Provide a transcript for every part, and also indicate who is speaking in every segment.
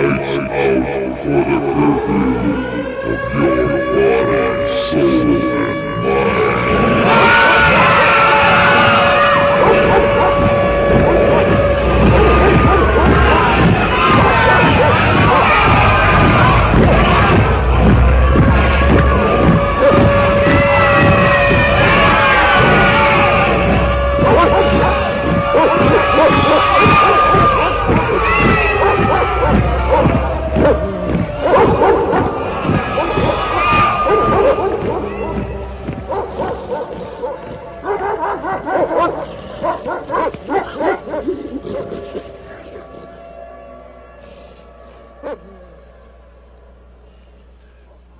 Speaker 1: lights out for the curfew of your body, soul, and mind.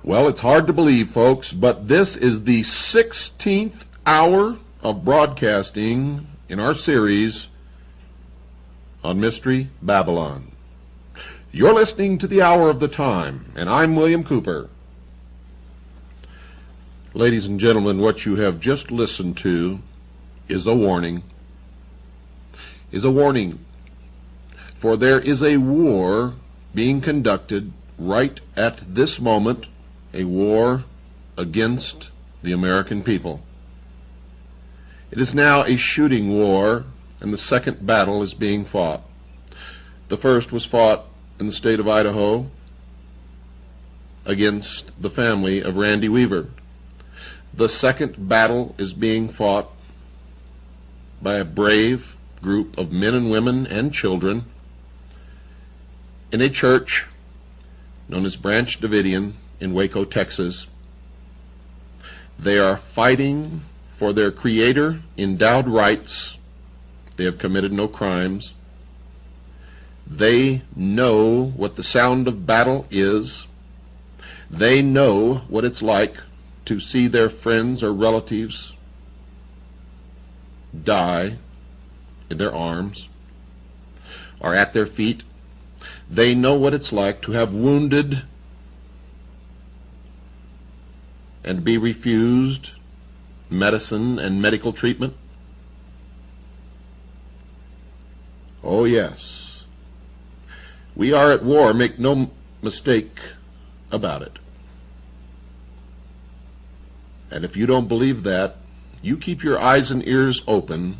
Speaker 2: Well, it's hard to believe, folks, but this is the 16th hour of broadcasting in our series on Mystery Babylon. You're listening to the Hour of the Time, and I'm William Cooper. Ladies and gentlemen, what you have just listened to is a warning. For there is a war being conducted right at this moment, a war against the American people. It is now a shooting war, and the second battle is being fought. The first was fought in the state of Idaho against the family of Randy Weaver. The second battle is being fought by a brave group of men and women and children in a church known as Branch Davidian in Waco, Texas. They are fighting for their Creator endowed rights. They have committed no crimes. They know what the sound of battle is. They know what it's like to see their friends or relatives die in their arms or at their feet. They know what it's like to have wounded and be refused medicine and medical treatment. Oh yes, we are at war, make no mistake about it. And if you don't believe that, you keep your eyes and ears open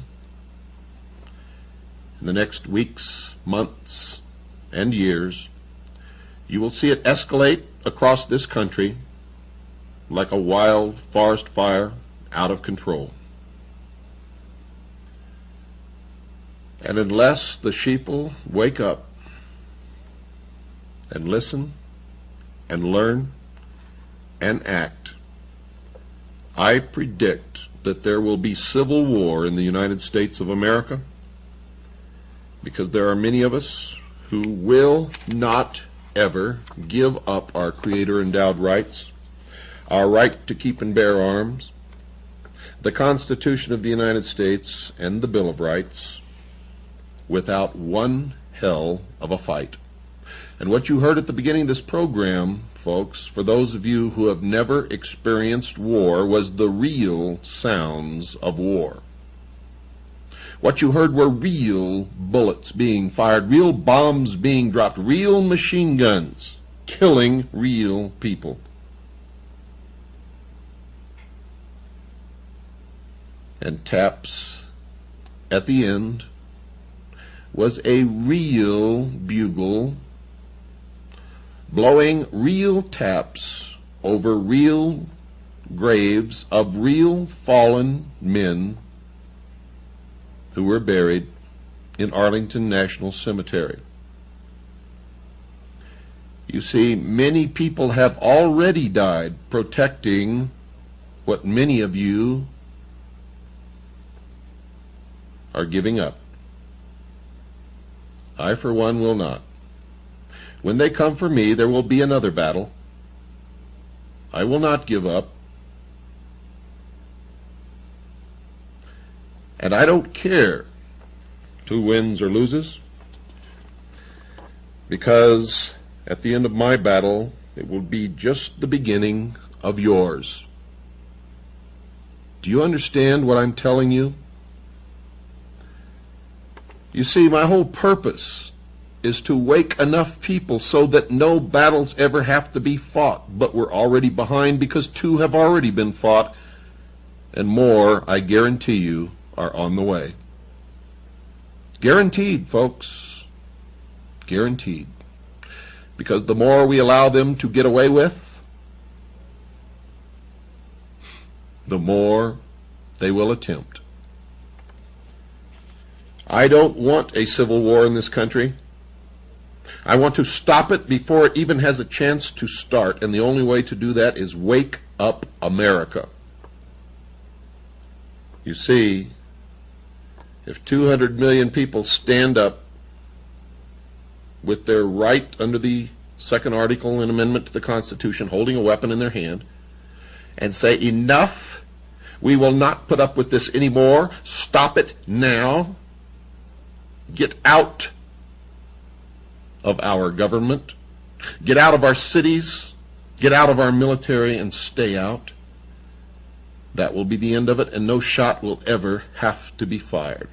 Speaker 2: in the next weeks, months, and years. You will see it escalate across this country like a wild forest fire, out of control. And unless the sheeple wake up and listen and learn and act, I predict that there will be civil war in the United States of America, because there are many of us who will not ever give up our Creator-endowed rights, our right to keep and bear arms, the Constitution of the United States, and the Bill of Rights, without one hell of a fight. And what you heard at the beginning of this program, folks, for those of you who have never experienced war, was the real sounds of war. What you heard were real bullets being fired, real bombs being dropped, real machine guns killing real people. And taps at the end was a real bugle blowing real taps over real graves of real fallen men who were buried in Arlington National Cemetery. You see, many people have already died protecting what many of you are giving up. I, for one, will not. When they come for me, there will be another battle. I will not give up. And I don't care who wins or loses, because at the end of my battle, it will be just the beginning of yours. Do you understand what I'm telling you? You see, my whole purpose is to wake enough people so that no battles ever have to be fought. But we're already behind because 2 have already been fought, and more, I guarantee you, are on the way. Guaranteed, folks. Guaranteed. Because the more we allow them to get away with, the more they will attempt. I don't want a civil war in this country. I want to stop it before it even has a chance to start, and the only way to do that is wake up America. You see, if 200 million people stand up with their right under the second article and amendment to the Constitution, holding a weapon in their hand, and say, enough, we will not put up with this anymore, stop it now, get out of our government, get out of our cities, get out of our military, and stay out, that will be the end of it, and no shot will ever have to be fired.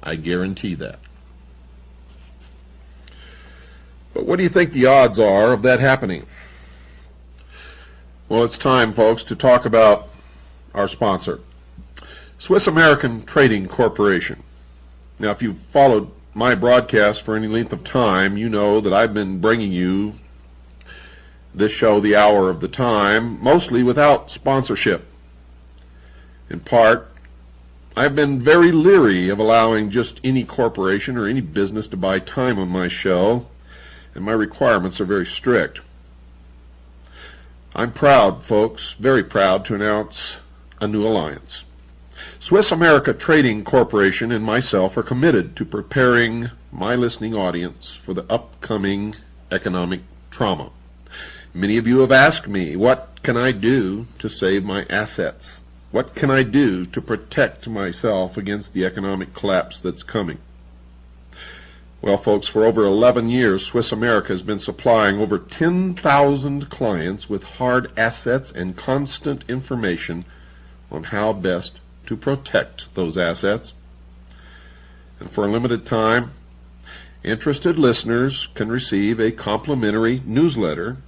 Speaker 2: I guarantee that. But what do you think the odds are of that happening? Well, it's time, folks, to talk about our sponsor, Swiss American Trading Corporation. Now, if you've followed my broadcast for any length of time, you know that I've been bringing you this show, The Hour of the Time, mostly without sponsorship. In part, I've been very leery of allowing just any corporation or any business to buy time on my show, and my requirements are very strict. I'm proud, folks, very proud to announce a new alliance. Swiss America Trading Corporation and myself are committed to preparing my listening audience for the upcoming economic trauma. Many of you have asked me, what can I do to save my assets? What can I do to protect myself against the economic collapse that's coming? Well, folks, for over 11 years, Swiss America has been supplying over 10,000 clients with hard assets and constant information on how best to protect those assets. And for a limited time, interested listeners can receive a complimentary newsletter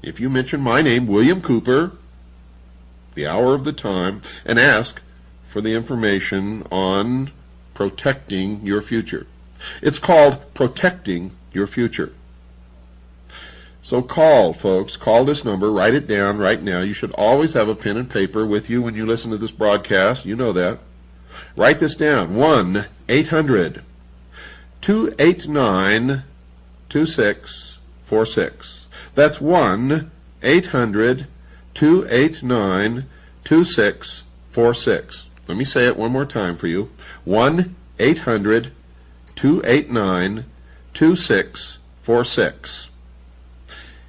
Speaker 2: if you mention my name, William Cooper, The Hour of the Time, and ask for the information on protecting your future. It's called Protecting Your Future. So call, folks. Call this number. Write it down right now. You should always have a pen and paper with you when you listen to this broadcast. You know that. Write this down. 1-800-289-2646. That's 1-800-289-2646. Let me say it one more time for you. 1-800-289-2646.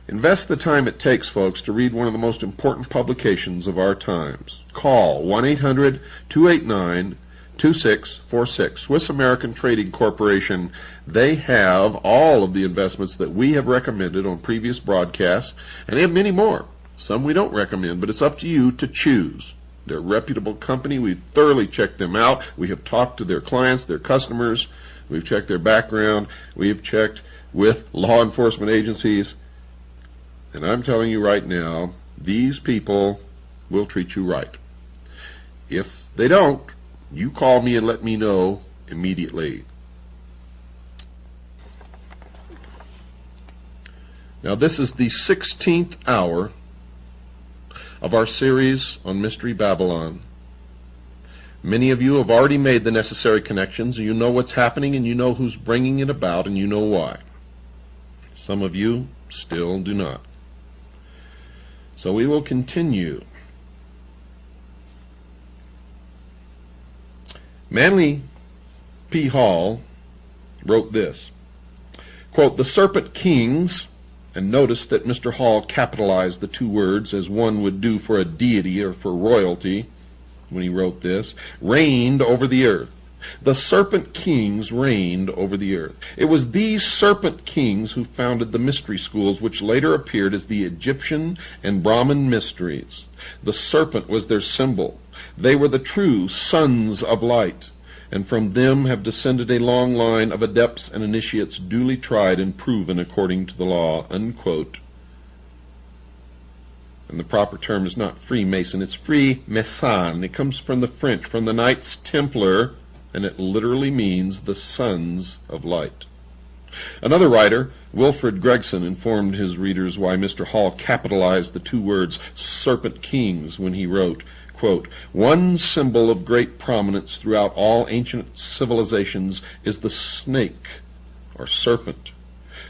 Speaker 2: Invest the time it takes, folks, to read one of the most important publications of our times. Call 1-800-289-2646. Swiss American Trading Corporation. They have all of the investments that we have recommended on previous broadcasts, and they have many more. Some we don't recommend, but it's up to you to choose. They're a reputable company. We've thoroughly checked them out. We have talked to their clients, their customers. We've checked their background. We've checked with law enforcement agencies. And I'm telling you right now, these people will treat you right. If they don't, you call me and let me know immediately. Now, this is the 16th hour of our series on Mystery Babylon. Many of you have already made the necessary connections. You know what's happening, and you know who's bringing it about, and you know why. Some of you still do not. So we will continue. Manly P. Hall wrote this, quote, "The Serpent Kings," and notice that Mr. Hall capitalized the two words as one would do for a deity or for royalty when he wrote this, "reigned over the earth." The Serpent Kings reigned over the earth. It was these Serpent Kings who founded the mystery schools, which later appeared as the Egyptian and Brahmin mysteries. The serpent was their symbol. They were the true sons of light. and from them have descended a long line of adepts and initiates duly tried and proven according to the law, unquote. And the proper term is not Freemason, it's Freemason. It comes from the French, from the Knights Templar, and it literally means the sons of light. Another writer, Wilfred Gregson, informed his readers why Mr. Hall capitalized the two words serpent kings when he wrote, quote, "One symbol of great prominence throughout all ancient civilizations is the snake, or serpent,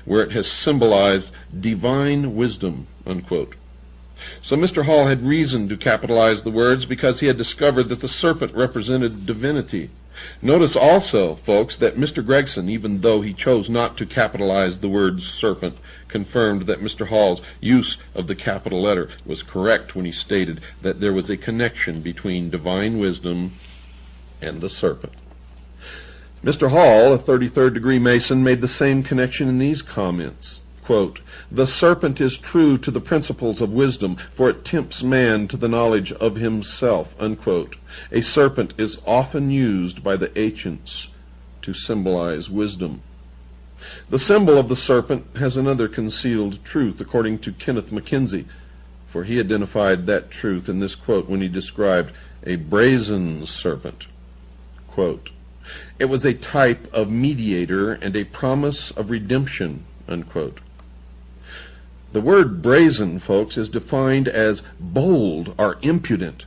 Speaker 2: where it has symbolized divine wisdom," unquote. So Mr. Hall had reason to capitalize the words because he had discovered that the serpent represented divinity. Notice also, folks, that Mr. Gregson, even though he chose not to capitalize the word serpent, confirmed that Mr. Hall's use of the capital letter was correct when he stated that there was a connection between divine wisdom and the serpent. Mr. Hall, a 33rd degree Mason, made the same connection in these comments. Quote, "The serpent is true to the principles of wisdom, for it tempts man to the knowledge of himself," unquote. A serpent is often used by the ancients to symbolize wisdom. The symbol of the serpent has another concealed truth, according to Kenneth Mackenzie, for he identified that truth in this quote when he described a brazen serpent. Quote, "It was a type of mediator and a promise of redemption," unquote. The word brazen, folks, is defined as bold or impudent,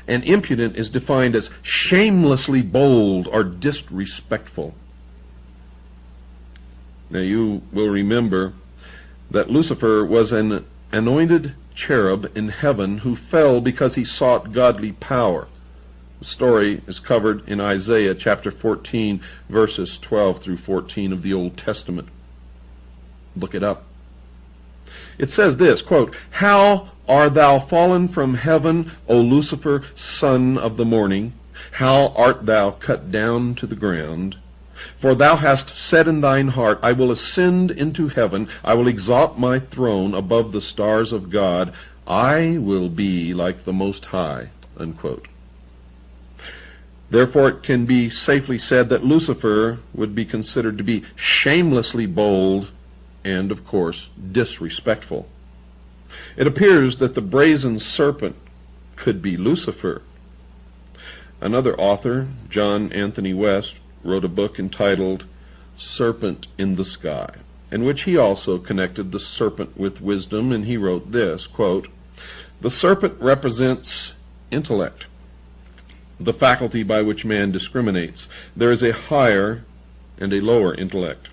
Speaker 2: and impudent is defined as shamelessly bold or disrespectful. Now you will remember that Lucifer was an anointed cherub in heaven who fell because he sought godly power. The story is covered in Isaiah chapter 14, verses 12 through 14 of the Old Testament. Look it up. It says this, quote, "How art thou fallen from heaven, O Lucifer, son of the morning? How art thou cut down to the ground? For thou hast said in thine heart, I will ascend into heaven, I will exalt my throne above the stars of God, I will be like the Most High," unquote. Therefore it can be safely said that Lucifer would be considered to be shamelessly bold and, of course, disrespectful. It appears that the brazen serpent could be Lucifer. Another author, John Anthony West, wrote a book entitled Serpent in the Sky, in which he also connected the serpent with wisdom, and he wrote this, quote, "The serpent represents intellect, the faculty by which man discriminates. There is a higher and a lower intellect.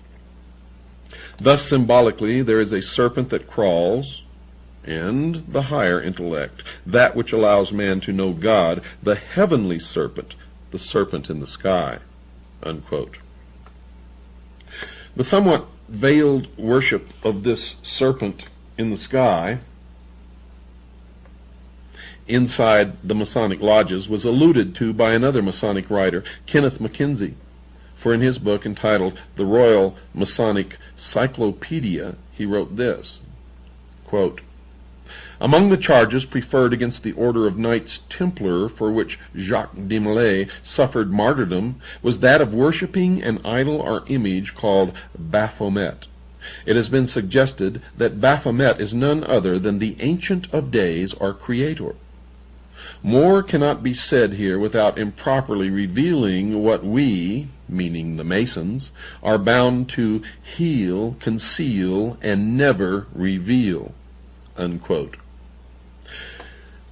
Speaker 2: Thus, symbolically, there is a serpent that crawls, and the higher intellect, that which allows man to know God, the heavenly serpent, the serpent in the sky," unquote. The somewhat veiled worship of this serpent in the sky inside the Masonic lodges was alluded to by another Masonic writer, Kenneth Mackenzie. For in his book entitled The Royal Masonic Cyclopedia, he wrote this, quote, "Among the charges preferred against the order of Knights Templar for which Jacques de Molay suffered martyrdom was that of worshipping an idol or image called Baphomet. It has been suggested that Baphomet is none other than the Ancient of Days or Creator. More cannot be said here without improperly revealing what we, meaning the Masons, are bound to heal, conceal, and never reveal," unquote.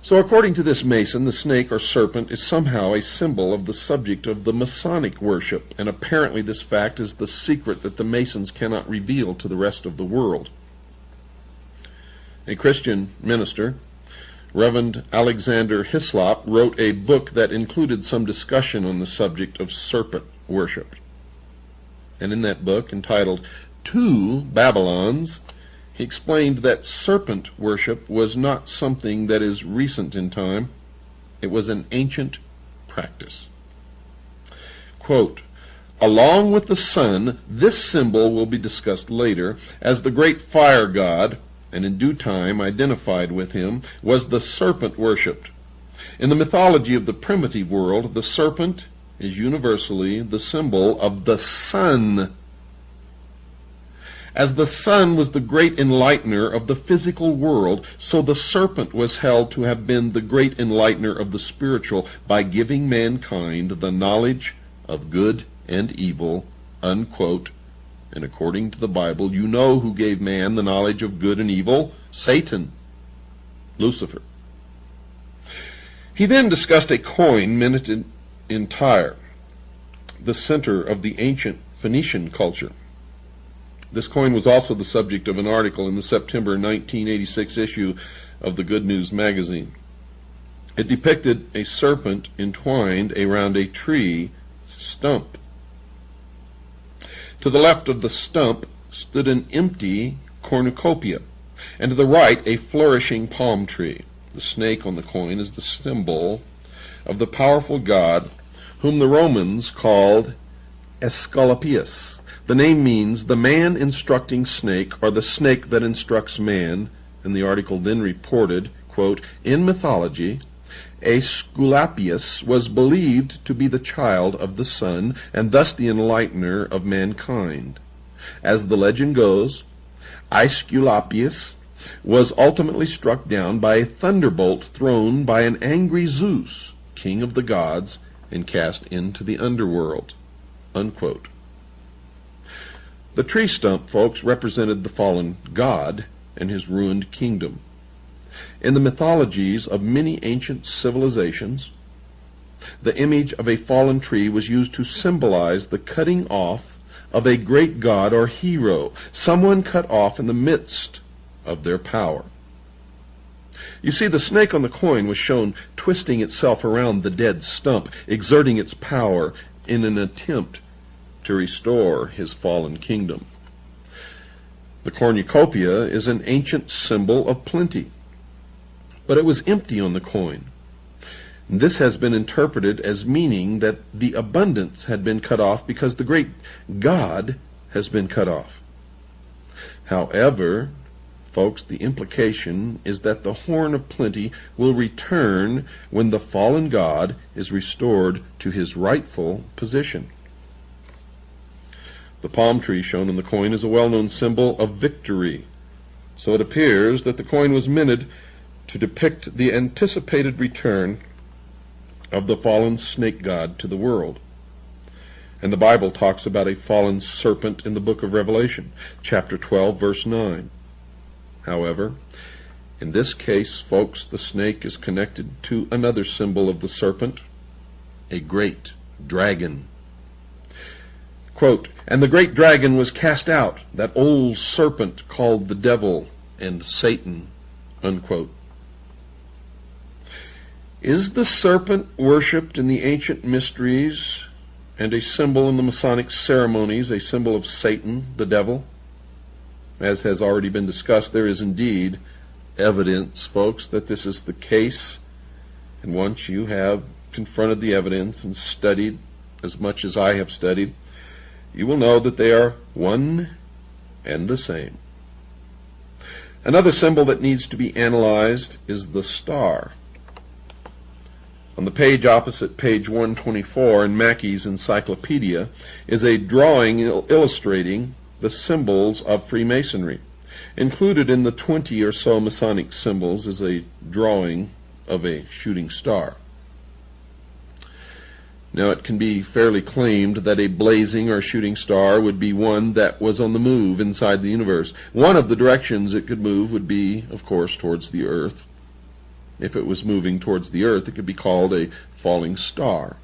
Speaker 2: So according to this Mason, the snake or serpent is somehow a symbol of the subject of the Masonic worship, and apparently this fact is the secret that the Masons cannot reveal to the rest of the world. A Christian minister, Reverend Alexander Hislop, wrote a book that included some discussion on the subject of serpent worship. And in that book, entitled Two Babylons, he explained that serpent worship was not something that is recent in time. It was an ancient practice. Quote, "Along with the sun, this symbol will be discussed later, as the great fire god, and in due time identified with him, was the serpent worshipped. In the mythology of the primitive world, the serpent is universally the symbol of the sun. As the sun was the great enlightener of the physical world, so the serpent was held to have been the great enlightener of the spiritual by giving mankind the knowledge of good and evil, unquote. And according to the Bible, you know who gave man the knowledge of good and evil? Satan, Lucifer. He then discussed a coin minted in Tyre, the center of the ancient Phoenician culture. This coin was also the subject of an article in the September 1986 issue of the Good News magazine. It depicted a serpent entwined around a tree stump. To the left of the stump stood an empty cornucopia, and to the right a flourishing palm tree. The snake on the coin is the symbol of the powerful god whom the Romans called Esculapius. The name means the man instructing snake, or the snake that instructs man, and the article then reported, quote, in mythology, Aesculapius was believed to be the child of the sun, and thus the enlightener of mankind. As the legend goes, Aesculapius was ultimately struck down by a thunderbolt thrown by an angry Zeus, king of the gods, and cast into the underworld, unquote. The tree stump, folks, represented the fallen god and his ruined kingdom. In the mythologies of many ancient civilizations, the image of a fallen tree was used to symbolize the cutting off of a great god or hero, someone cut off in the midst of their power. You see, the snake on the coin was shown twisting itself around the dead stump, exerting its power in an attempt to restore his fallen kingdom. The cornucopia is an ancient symbol of plenty, but it was empty on the coin. This has been interpreted as meaning that the abundance had been cut off because the great God has been cut off. However, folks, the implication is that the horn of plenty will return when the fallen God is restored to his rightful position. The palm tree shown on the coin is a well-known symbol of victory, so it appears that the coin was minted to depict the anticipated return of the fallen snake god to the world. And the Bible talks about a fallen serpent in the book of Revelation, chapter 12, verse 9. However, in this case, folks, the snake is connected to another symbol of the serpent, a great dragon. Quote, and the great dragon was cast out, that old serpent called the devil and Satan, unquote. Is the serpent worshipped in the ancient mysteries and a symbol in the Masonic ceremonies, a symbol of Satan, the devil? As has already been discussed, there is indeed evidence, folks, that this is the case. And once you have confronted the evidence and studied as much as I have studied, you will know that they are one and the same. Another symbol that needs to be analyzed is the star. On the page opposite page 124 in Mackey's Encyclopedia is a drawing illustrating the symbols of Freemasonry. Included in the 20 or so Masonic symbols is a drawing of a shooting star. Now, it can be fairly claimed that a blazing or shooting star would be one that was on the move inside the universe. One of the directions it could move would be, of course, towards the earth. If it was moving towards the earth, it could be called a falling star.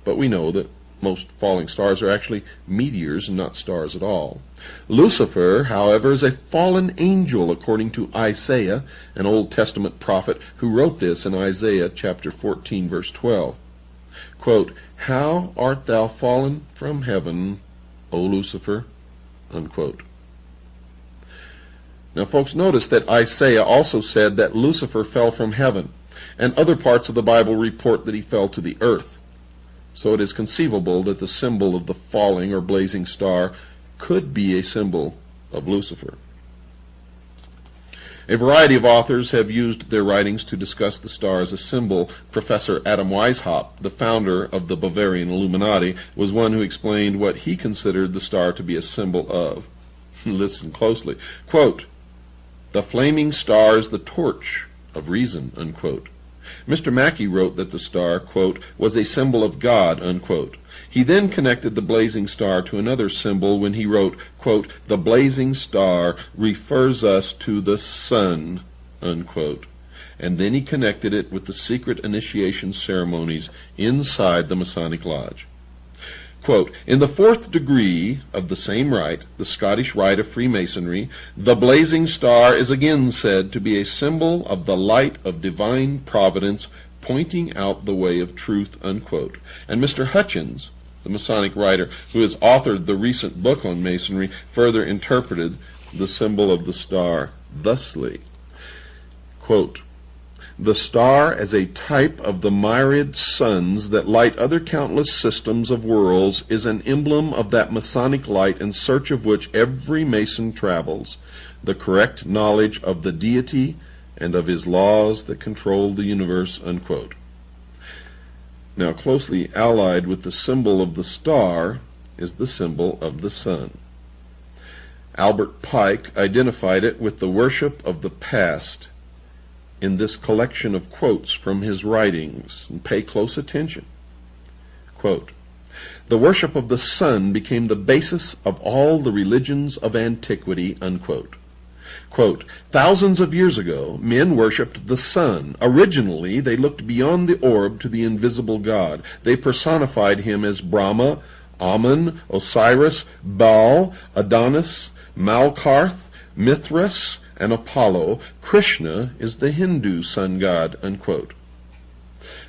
Speaker 2: But we know that most falling stars are actually meteors and not stars at all. Lucifer, however, is a fallen angel, according to Isaiah, an Old Testament prophet who wrote this in Isaiah chapter 14, verse 12. Quote, how art thou fallen from heaven, O Lucifer, unquote. Now, folks, notice that Isaiah also said that Lucifer fell from heaven, and other parts of the Bible report that he fell to the earth. So it is conceivable that the symbol of the falling or blazing star could be a symbol of Lucifer. A variety of authors have used their writings to discuss the star as a symbol. Professor Adam Weishaupt, the founder of the Bavarian Illuminati, was one who explained what he considered the star to be a symbol of. Listen closely. Quote, "The flaming star is the torch of reason," unquote. Mr. Mackey wrote that the star, quote, "was a symbol of God," unquote. He then connected the blazing star to another symbol when he wrote, quote, "The blazing star refers us to the sun," unquote. And then he connected it with the secret initiation ceremonies inside the Masonic Lodge. Quote, "In the fourth degree of the same rite, the Scottish rite of Freemasonry, the blazing star is again said to be a symbol of the light of divine providence pointing out the way of truth," unquote. And Mr. Hutchins, the Masonic writer who has authored the recent book on Masonry, further interpreted the symbol of the star thusly, quote, "The star as a type of the myriad suns that light other countless systems of worlds is an emblem of that Masonic light in search of which every Mason travels, the correct knowledge of the deity and of his laws that control the universe," unquote. Now, closely allied with the symbol of the star is the symbol of the sun. Albert Pike identified it with the worship of the past in this collection of quotes from his writings, and pay close attention. Quote, "The worship of the sun became the basis of all the religions of antiquity," unquote. Quote, "Thousands of years ago, men worshipped the sun. Originally, they looked beyond the orb to the invisible God. They personified him as Brahma, Amun, Osiris, Baal, Adonis, Malkarth, Mithras, and Apollo. Krishna is the Hindu sun god," unquote.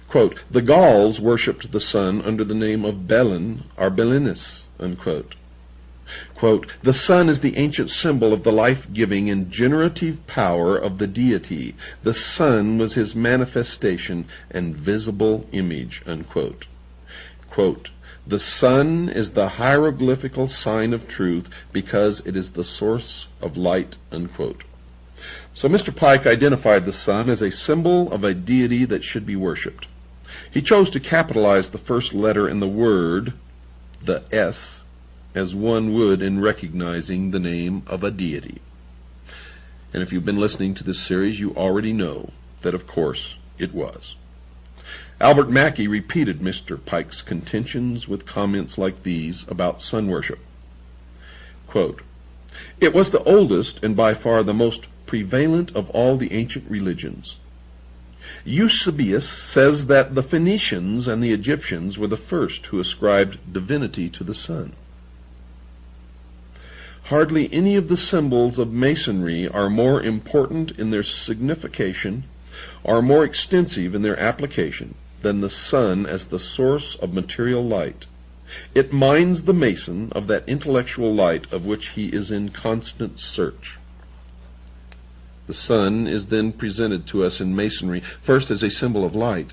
Speaker 2: Quote, "The Gauls worshipped the sun under the name of Belin or Belinus," unquote. Quote, "The sun is the ancient symbol of the life-giving and generative power of the deity. The sun was his manifestation and visible image," unquote. Quote, "The sun is the hieroglyphical sign of truth because it is the source of light," unquote. So Mr. Pike identified the sun as a symbol of a deity that should be worshipped. He chose to capitalize the first letter in the word, the S, as one would in recognizing the name of a deity. And if you've been listening to this series, you already know that, of course, it was. Albert Mackey repeated Mr. Pike's contentions with comments like these about sun worship. Quote, "It was the oldest and by far the most prevalent of all the ancient religions. Eusebius says that the Phoenicians and the Egyptians were the first who ascribed divinity to the sun. Hardly any of the symbols of Masonry are more important in their signification or more extensive in their application than the sun as the source of material light. It minds the Mason of that intellectual light of which he is in constant search." The sun is then presented to us in Masonry first as a symbol of light,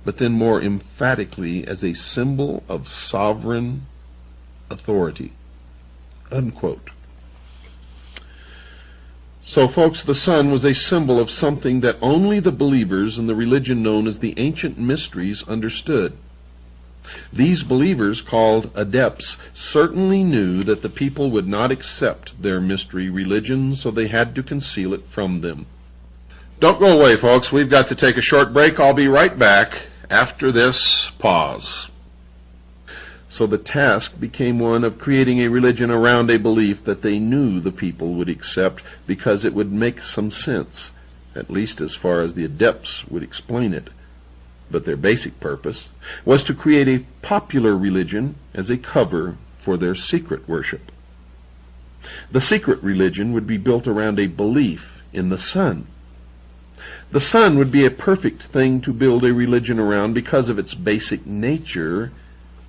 Speaker 2: but then more emphatically as a symbol of sovereign authority, unquote. So, folks, the sun was a symbol of something that only the believers in the religion known as the ancient mysteries understood. These believers, called adepts, certainly knew that the people would not accept their mystery religion, so they had to conceal it from them. Don't go away, folks. We've got to take a short break. I'll be right back after this pause. So the task became one of creating a religion around a belief that they knew the people would accept because it would make some sense, at least as far as the adepts would explain it. But their basic purpose was to create a popular religion as a cover for their secret worship. The secret religion would be built around a belief in the sun. The sun would be a perfect thing to build a religion around because of its basic nature.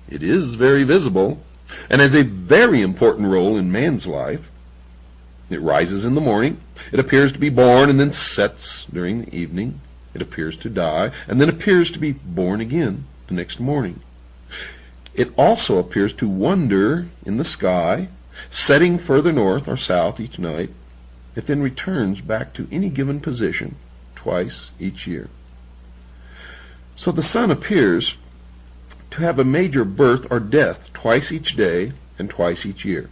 Speaker 2: It is very visible and has a very important role in man's life. It rises in the morning, it appears to be born and then sets during the evening. It appears to die and then appears to be born again the next morning. It also appears to wander in the sky, setting further north or south each night. It then returns back to any given position twice each year. So the sun appears to have a major birth or death twice each day and twice each year.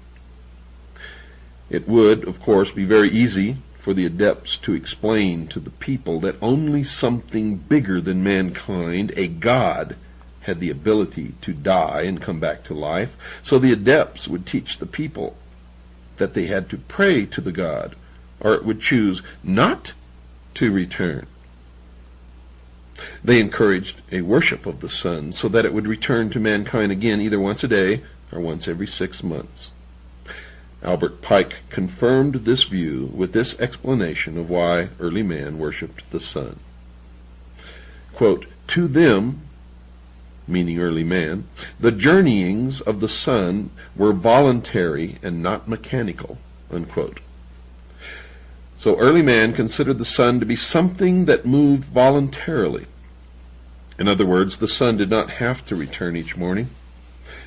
Speaker 2: It would, of course, be very easy for the adepts to explain to the people that only something bigger than mankind, a god, had the ability to die and come back to life. So the adepts would teach the people that they had to pray to the god, or it would choose not to return. They encouraged a worship of the sun so that it would return to mankind again either once a day or once every 6 months. Albert Pike confirmed this view with this explanation of why early man worshipped the sun. Quote, "To them," meaning early man, "the journeyings of the sun were voluntary and not mechanical." Unquote. So early man considered the sun to be something that moved voluntarily. In other words, the sun did not have to return each morning.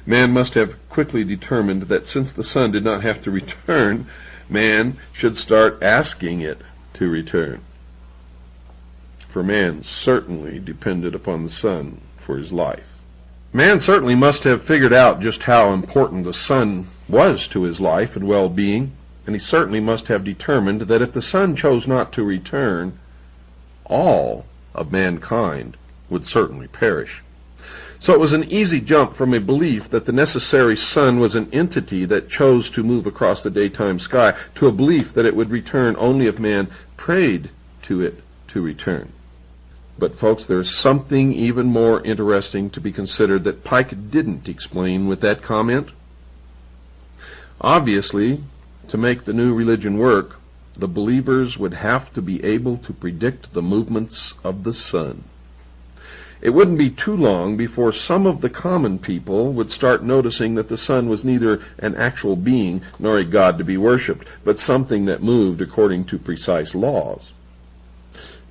Speaker 2: Man must have quickly determined that since the sun did not have to return, man should start asking it to return. For man certainly depended upon the sun for his life. Man certainly must have figured out just how important the sun was to his life and well-being, and he certainly must have determined that if the sun chose not to return, all of mankind would certainly perish. So it was an easy jump from a belief that the necessary sun was an entity that chose to move across the daytime sky to a belief that it would return only if man prayed to it to return. But folks, there's something even more interesting to be considered that Pike didn't explain with that comment. Obviously, to make the new religion work, the believers would have to be able to predict the movements of the sun. It wouldn't be too long before some of the common people would start noticing that the sun was neither an actual being nor a god to be worshipped, but something that moved according to precise laws.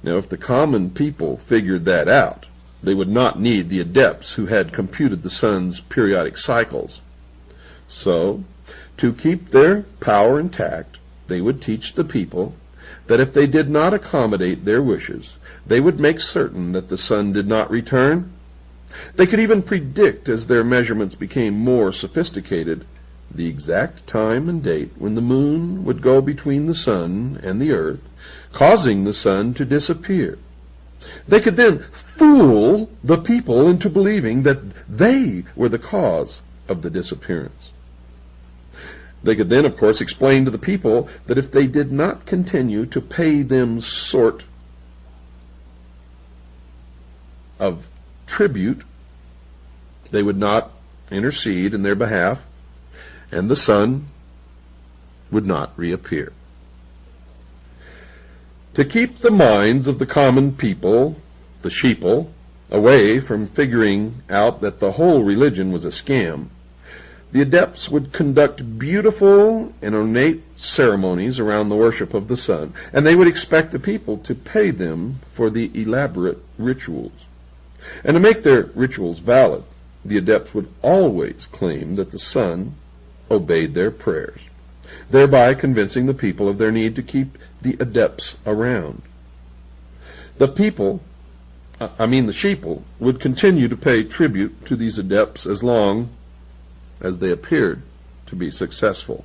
Speaker 2: Now, if the common people figured that out, they would not need the adepts who had computed the sun's periodic cycles. So, to keep their power intact, they would teach the people that if they did not accommodate their wishes, they would make certain that the sun did not return. They could even predict, as their measurements became more sophisticated, the exact time and date when the moon would go between the sun and the earth, causing the sun to disappear. They could then fool the people into believing that they were the cause of the disappearance. They could then, of course, explain to the people that if they did not continue to pay them sort of tribute, they would not intercede in their behalf, and the sun would not reappear. To keep the minds of the common people, the sheeple, away from figuring out that the whole religion was a scam, the adepts would conduct beautiful and ornate ceremonies around the worship of the sun, and they would expect the people to pay them for the elaborate rituals. And to make their rituals valid, the adepts would always claim that the sun obeyed their prayers, thereby convincing the people of their need to keep the adepts around. The sheeple, would continue to pay tribute to these adepts as long as they appeared to be successful.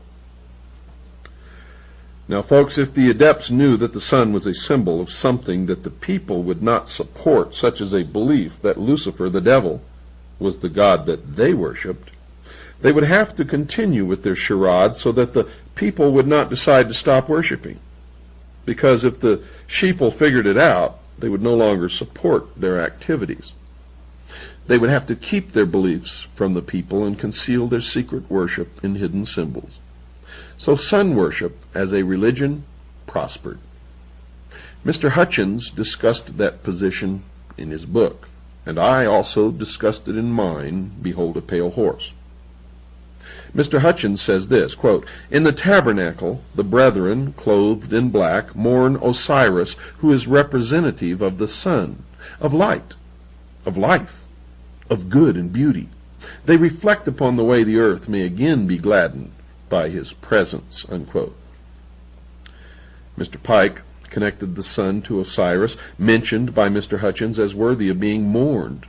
Speaker 2: Now, folks, if the adepts knew that the sun was a symbol of something that the people would not support, such as a belief that Lucifer, the devil, was the god that they worshipped, they would have to continue with their charade so that the people would not decide to stop worshiping. Because if the sheeple figured it out, they would no longer support their activities. They would have to keep their beliefs from the people and conceal their secret worship in hidden symbols. So sun worship as a religion prospered. Mr. Hutchins discussed that position in his book, and I also discussed it in mine, Behold a Pale Horse. Mr. Hutchins says this, quote, "In the tabernacle, the brethren, clothed in black, mourn Osiris, who is representative of the sun, of light, of life, of good and beauty. They reflect upon the way the earth may again be gladdened by his presence." Unquote. Mr. Pike connected the sun to Osiris, mentioned by Mr. Hutchins as worthy of being mourned.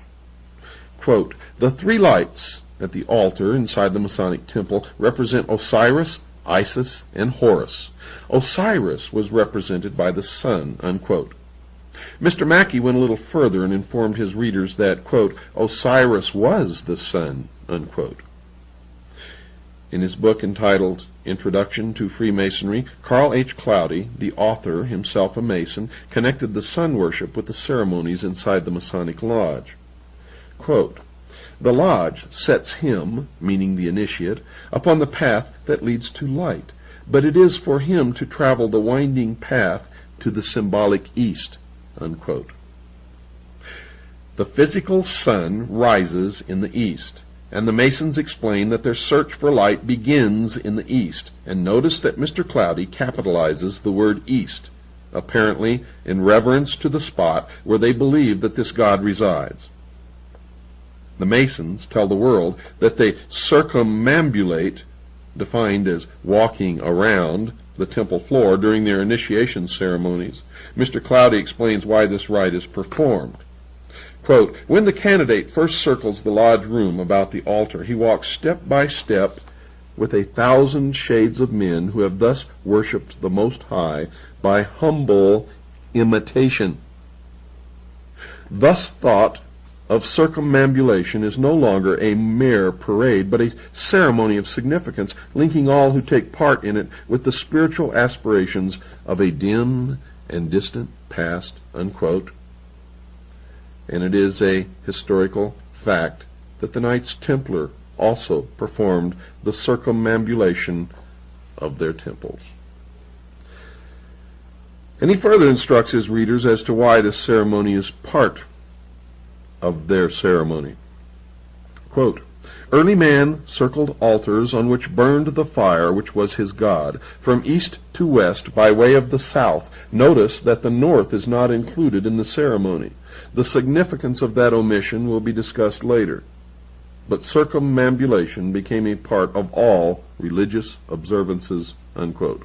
Speaker 2: Quote, "The three lights at the altar inside the Masonic temple represent Osiris, Isis, and Horus. Osiris was represented by the sun," unquote. Mr. Mackey went a little further and informed his readers that, quote, "Osiris was the sun," unquote. In his book entitled Introduction to Freemasonry, Carl H. Cloudy, the author, himself a Mason, connected the sun worship with the ceremonies inside the Masonic Lodge. Quote, "The lodge sets him," meaning the initiate, "upon the path that leads to light, but it is for him to travel the winding path to the symbolic east," unquote. The physical sun rises in the east, and the Masons explain that their search for light begins in the east. And notice that Mr. Cloudy capitalizes the word east, apparently in reverence to the spot where they believe that this God resides. The Masons tell the world that they circumambulate, defined as walking around, the temple floor during their initiation ceremonies. Mr. Cloudy explains why this rite is performed. Quote, "When the candidate first circles the lodge room about the altar, he walks step by step with 1,000 shades of men who have thus worshipped the Most High by humble imitation. Thus thought of circumambulation is no longer a mere parade, but a ceremony of significance, linking all who take part in it with the spiritual aspirations of a dim and distant past," unquote. And it is a historical fact that the Knights Templar also performed the circumambulation of their temples. And he further instructs his readers as to why this ceremony is part of their ceremony. Quote, "Early man circled altars on which burned the fire which was his God, from east to west by way of the south." Notice that the north is not included in the ceremony. The significance of that omission will be discussed later. But circumambulation became a part of all religious observances, unquote.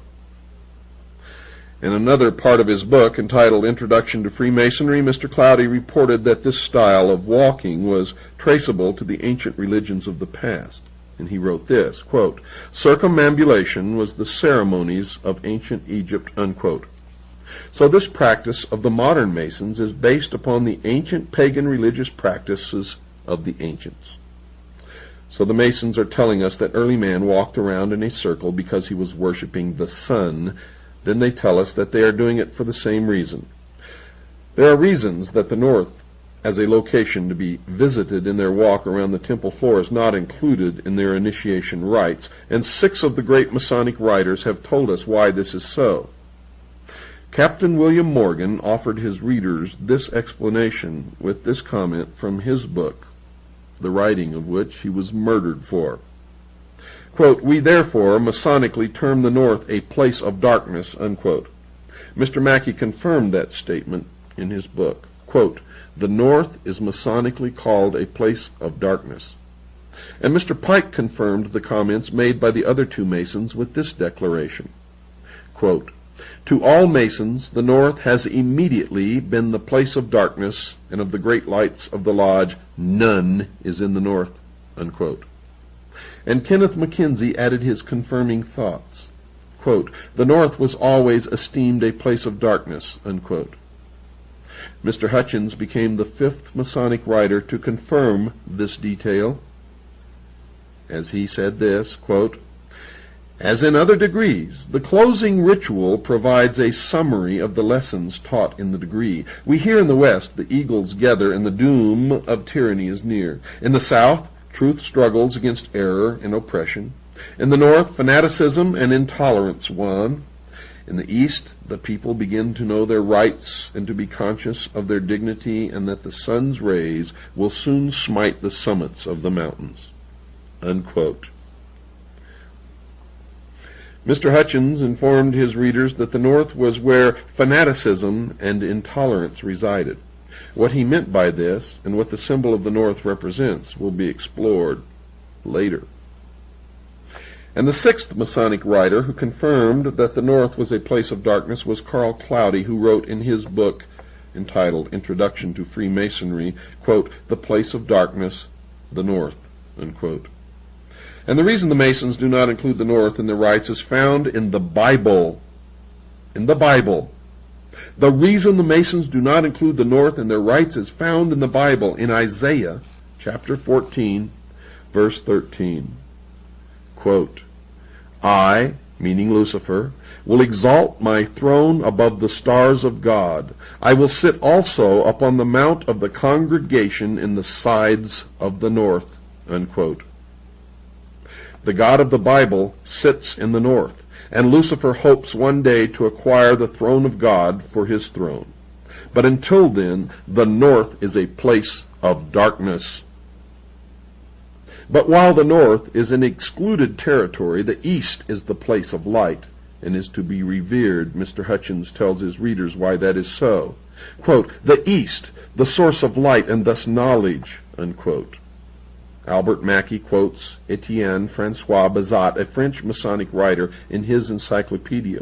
Speaker 2: In another part of his book, entitled Introduction to Freemasonry, Mr. Cloudy reported that this style of walking was traceable to the ancient religions of the past. And he wrote this, quote, "Circumambulation was the ceremonies of ancient Egypt," unquote. So this practice of the modern Masons is based upon the ancient pagan religious practices of the ancients. So the Masons are telling us that early man walked around in a circle because he was worshiping the sun. Then they tell us that they are doing it for the same reason. There are reasons that the north as a location to be visited in their walk around the temple floor is not included in their initiation rites, and 6 of the great Masonic writers have told us why this is so. Captain William Morgan offered his readers this explanation with this comment from his book, the writing of which he was murdered for. Quote, "We therefore Masonically term the north a place of darkness," unquote. Mr. Mackey confirmed that statement in his book. Quote, "The north is Masonically called a place of darkness." And Mr. Pike confirmed the comments made by the other 2 Masons with this declaration. Quote, "To all Masons, the north has immediately been the place of darkness, and of the great lights of the lodge, none is in the north," unquote. And Kenneth Mackenzie added his confirming thoughts. Quote, "The north was always esteemed a place of darkness," unquote. Mr. Hutchins became the 5th Masonic writer to confirm this detail, as he said this, quote, "As in other degrees, the closing ritual provides a summary of the lessons taught in the degree. We hear in the West the eagles gather and the doom of tyranny is near. In the South, truth struggles against error and oppression. In the North, fanaticism and intolerance won. In the East, the people begin to know their rights and to be conscious of their dignity, and that the sun's rays will soon smite the summits of the mountains," unquote. Mr. Hutchins informed his readers that the North was where fanaticism and intolerance resided. What he meant by this, and what the symbol of the North represents, will be explored later. And the sixth Masonic writer who confirmed that the North was a place of darkness was Carl Cloudy, who wrote in his book entitled Introduction to Freemasonry, quote, "The place of darkness, the North," unquote. And the reason the Masons do not include the North in their rites is found in the Bible. In the Bible. The reason the Masons do not include the North in their rites is found in the Bible, in Isaiah chapter 14, verse 13. Quote, "I," meaning Lucifer, "will exalt my throne above the stars of God. I will sit also upon the mount of the congregation in the sides of the north," unquote. The God of the Bible sits in the north, and Lucifer hopes one day to acquire the throne of God for his throne. But until then, the north is a place of darkness. But while the north is an excluded territory, the east is the place of light and is to be revered. Mr. Hutchins tells his readers why that is so. Quote, "The east, the source of light and thus knowledge," unquote. Albert Mackey quotes Etienne Francois Bazat, a French Masonic writer, in his encyclopedia.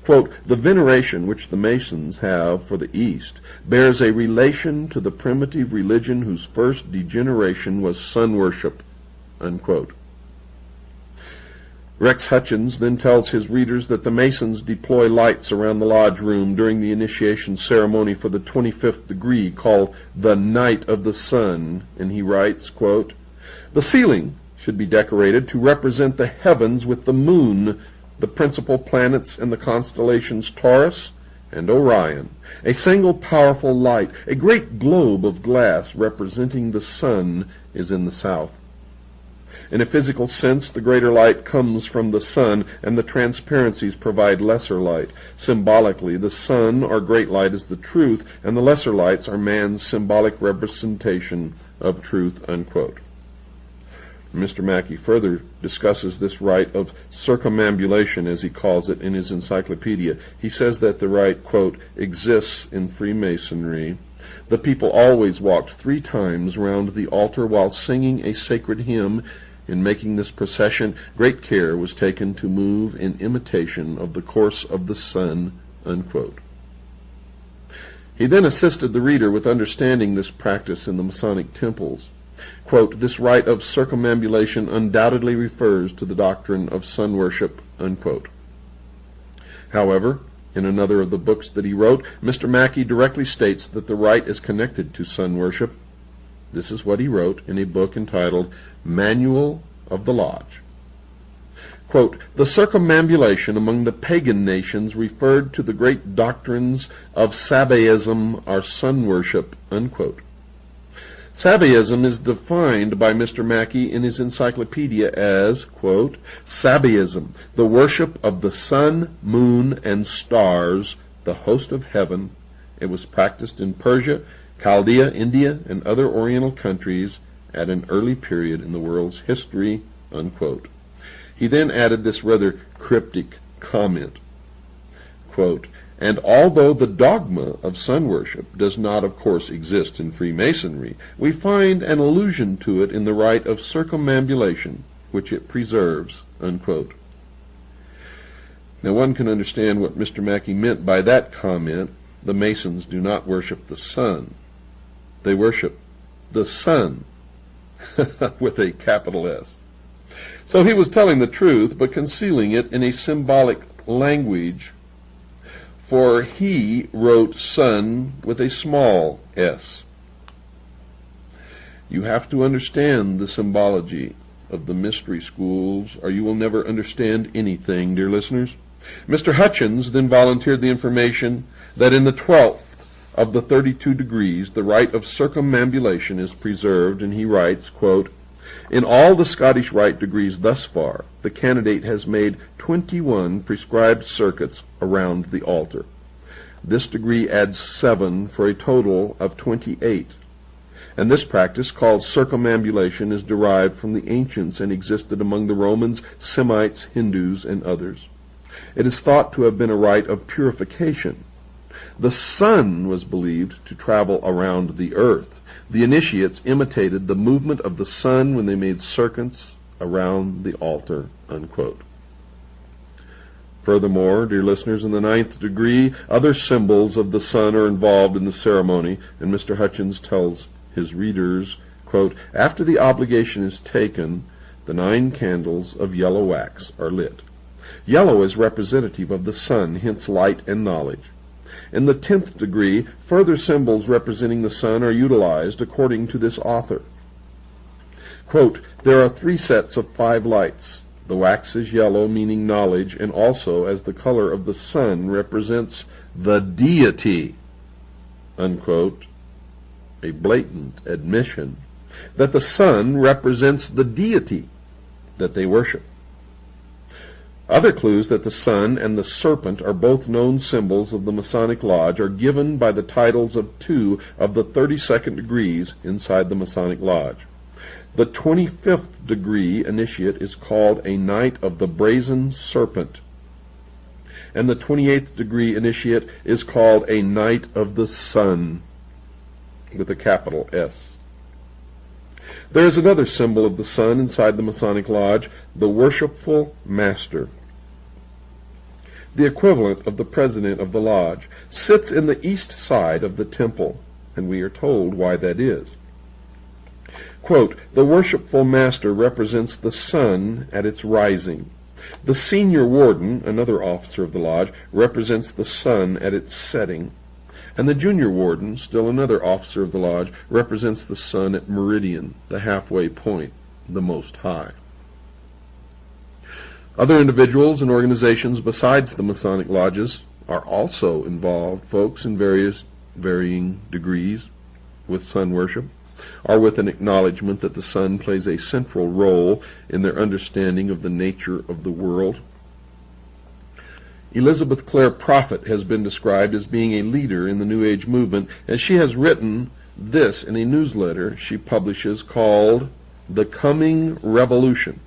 Speaker 2: Quote, "The veneration which the Masons have for the East bears a relation to the primitive religion whose first degeneration was sun worship," unquote. Rex Hutchins then tells his readers that the Masons deploy lights around the lodge room during the initiation ceremony for the 25th degree, called the Night of the Sun, and he writes, quote, "The ceiling should be decorated to represent the heavens with the moon, the principal planets and the constellations Taurus and Orion, a single powerful light, a great globe of glass representing the sun, is in the south. In a physical sense, the greater light comes from the sun, and the transparencies provide lesser light. Symbolically, the sun, or great light, is the truth, and the lesser lights are man's symbolic representation of truth," unquote. Mr. Mackey further discusses this rite of circumambulation, as he calls it, in his encyclopedia. He says that the rite, quote, "exists in Freemasonry. The people always walked 3 times round the altar while singing a sacred hymn. In making this procession, great care was taken to move in imitation of the course of the sun," unquote. He then assisted the reader with understanding this practice in the Masonic temples. Quote, "This rite of circumambulation undoubtedly refers to the doctrine of sun worship," unquote. However, in another of the books that he wrote, Mr. Mackey directly states that the rite is connected to sun worship. This is what he wrote in a book entitled Manual of the Lodge. Quote, "The circumambulation among the pagan nations referred to the great doctrines of Sabaism or sun worship," unquote. Sabaism is defined by Mr. Mackey in his encyclopedia as, quote, "Sabaism, the worship of the sun, moon, and stars, the host of heaven. It was practiced in Persia, Chaldea, India, and other Oriental countries at an early period in the world's history," unquote. He then added this rather cryptic comment, quote, "And although the dogma of sun worship does not, of course, exist in Freemasonry, we find an allusion to it in the rite of circumambulation, which it preserves," unquote. Now one can understand what Mr. Mackey meant by that comment. The Masons do not worship the sun. They worship the sun, with a capital S. So he was telling the truth, but concealing it in a symbolic language, for he wrote sun with a small s. You have to understand the symbology of the mystery schools, or you will never understand anything, dear listeners. Mr. Hutchins then volunteered the information that in the 12th of the 32 degrees, the rite of circumambulation is preserved, and he writes, quote, "In all the Scottish rite degrees thus far, the candidate has made 21 prescribed circuits around the altar. This degree adds 7 for a total of 28. And this practice, called circumambulation, is derived from the ancients and existed among the Romans, Semites, Hindus, and others. It is thought to have been a rite of purification. The sun was believed to travel around the earth. The initiates imitated the movement of the sun when they made circuits around the altar, unquote. Furthermore, dear listeners, in the 9th degree, other symbols of the sun are involved in the ceremony, and Mr. Hutchins tells his readers, quote, after the obligation is taken, the 9 candles of yellow wax are lit. Yellow is representative of the sun, hence light and knowledge. In the 10th degree, further symbols representing the sun are utilized according to this author. Quote, there are 3 sets of 5 lights. The wax is yellow, meaning knowledge, and also as the color of the sun represents the deity, unquote, a blatant admission that the sun represents the deity that they worship. Other clues that the sun and the serpent are both known symbols of the Masonic Lodge are given by the titles of 2 of the 32nd degrees inside the Masonic Lodge. The 25th degree initiate is called a Knight of the Brazen Serpent, and the 28th degree initiate is called a Knight of the Sun, with a capital S. There is another symbol of the sun inside the Masonic Lodge, the Worshipful Master. The equivalent of the president of the lodge sits in the east side of the temple, and we are told why that is. Quote, the Worshipful Master represents the sun at its rising. The Senior Warden, another officer of the lodge, represents the sun at its setting. And the Junior Warden, still another officer of the lodge, represents the sun at meridian, the halfway point, the Most High. Other individuals and organizations besides the Masonic lodges are also involved, folks, in varying degrees with sun worship, or with an acknowledgement that the sun plays a central role in their understanding of the nature of the world. Elizabeth Clare Prophet has been described as being a leader in the New Age movement, and she has written this in a newsletter she publishes called The Coming Revolution.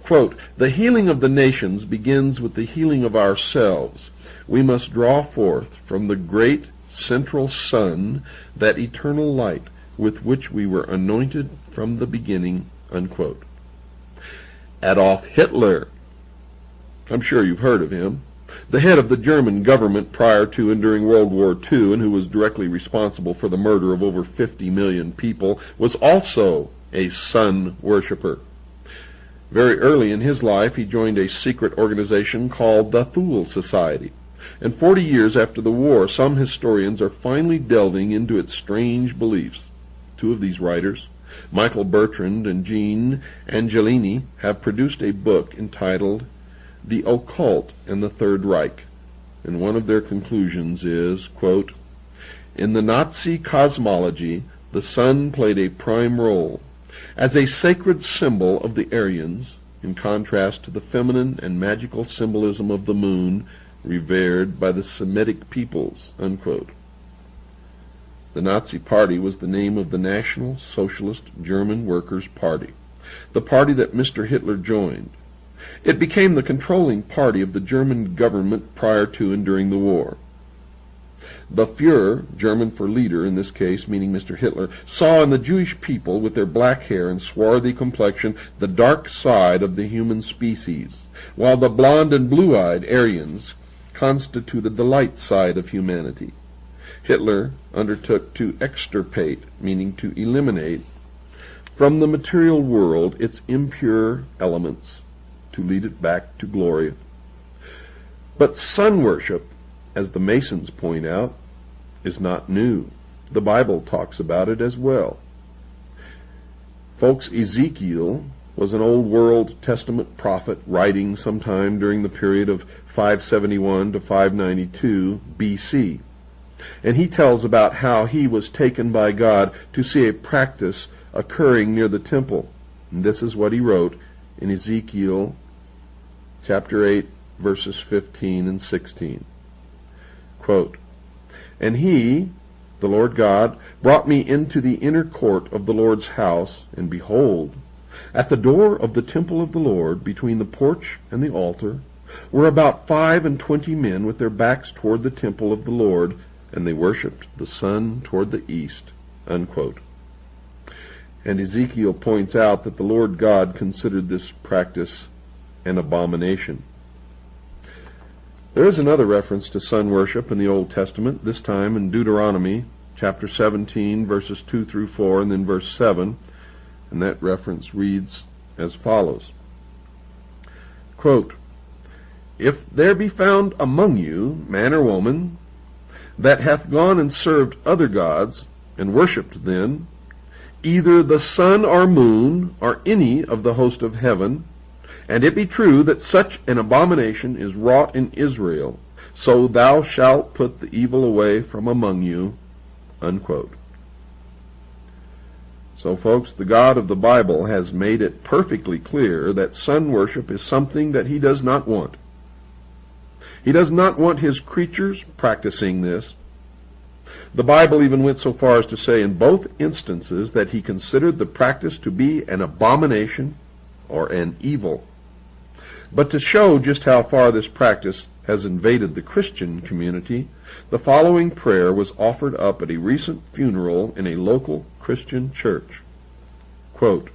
Speaker 2: Quote, the healing of the nations begins with the healing of ourselves. We must draw forth from the great central sun that eternal light with which we were anointed from the beginning, unquote. Adolf Hitler, I'm sure you've heard of him, the head of the German government prior to and during World War II, and who was directly responsible for the murder of over 50 million people, was also a sun worshiper. Very early in his life, he joined a secret organization called the Thule Society. And 40 years after the war, some historians are finally delving into its strange beliefs. 2 of these writers, Michael Bertrand and Jean Angelini, have produced a book entitled The Occult and the Third Reich. And one of their conclusions is, quote, in the Nazi cosmology, the sun played a prime role as a sacred symbol of the Aryans, in contrast to the feminine and magical symbolism of the moon revered by the Semitic peoples, unquote. The Nazi Party was the name of the National Socialist German Workers' Party, the party that Mr. Hitler joined. It became the controlling party of the German government prior to and during the war. The Führer, German for leader in this case, meaning Mr. Hitler, saw in the Jewish people with their black hair and swarthy complexion the dark side of the human species, while the blonde and blue-eyed Aryans constituted the light side of humanity. Hitler undertook to extirpate, meaning to eliminate, from the material world its impure elements, to lead it back to glory. But sun worship, as the Masons point out, is not new. The Bible talks about it as well. Folks, Ezekiel was an Old World Testament prophet writing sometime during the period of 571 to 592 BC. And he tells about how he was taken by God to see a practice occurring near the temple. And this is what he wrote in Ezekiel chapter 8, verses 15 and 16. Quote, and he, the Lord God, brought me into the inner court of the Lord's house, and behold, at the door of the temple of the Lord, between the porch and the altar, were about 25 men with their backs toward the temple of the Lord, and they worshipped the sun toward the east, unquote. And Ezekiel points out that the Lord God considered this practice an abomination. There is another reference to sun worship in the Old Testament, this time in Deuteronomy chapter 17, verses 2 through 4, and then verse 7, and that reference reads as follows. Quote, "If there be found among you man or woman that hath gone and served other gods, and worshipped them, either the sun or moon, or any of the host of heaven, and it be true that such an abomination is wrought in Israel, so thou shalt put the evil away from among you." Unquote. So, folks, the God of the Bible has made it perfectly clear that sun worship is something that he does not want. He does not want his creatures practicing this. The Bible even went so far as to say in both instances that he considered the practice to be an abomination or an evil. But to show just how far this practice has invaded the Christian community, the following prayer was offered up at a recent funeral in a local Christian church. Quote,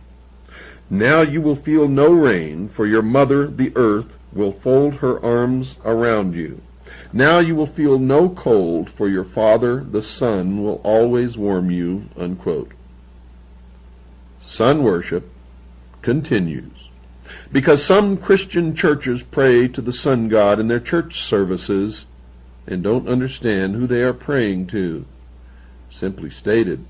Speaker 2: "Now you will feel no rain, for your mother, the earth, will fold her arms around you. Now you will feel no cold, for your father, the sun, will always warm you." Unquote. Sun worship continues because some Christian churches pray to the sun god in their church services and don't understand who they are praying to. Simply stated,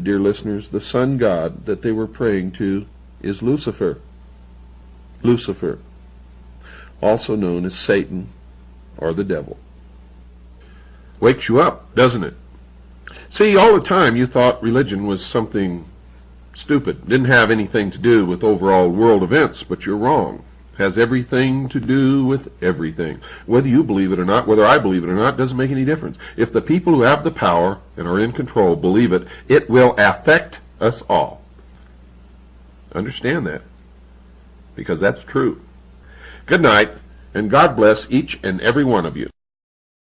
Speaker 2: dear listeners, the sun god that they were praying to is Lucifer. Lucifer, also known as Satan or the devil. Wakes you up, doesn't it? See, all the time you thought religion was something stupid, didn't have anything to do with overall world events, but you're wrong. It has everything to do with everything. Whether you believe it or not, whether I believe it or not, doesn't make any difference. If the people who have the power and are in control believe it, it will affect us all. Understand that, because that's true. Good night, and God bless each and every one of you.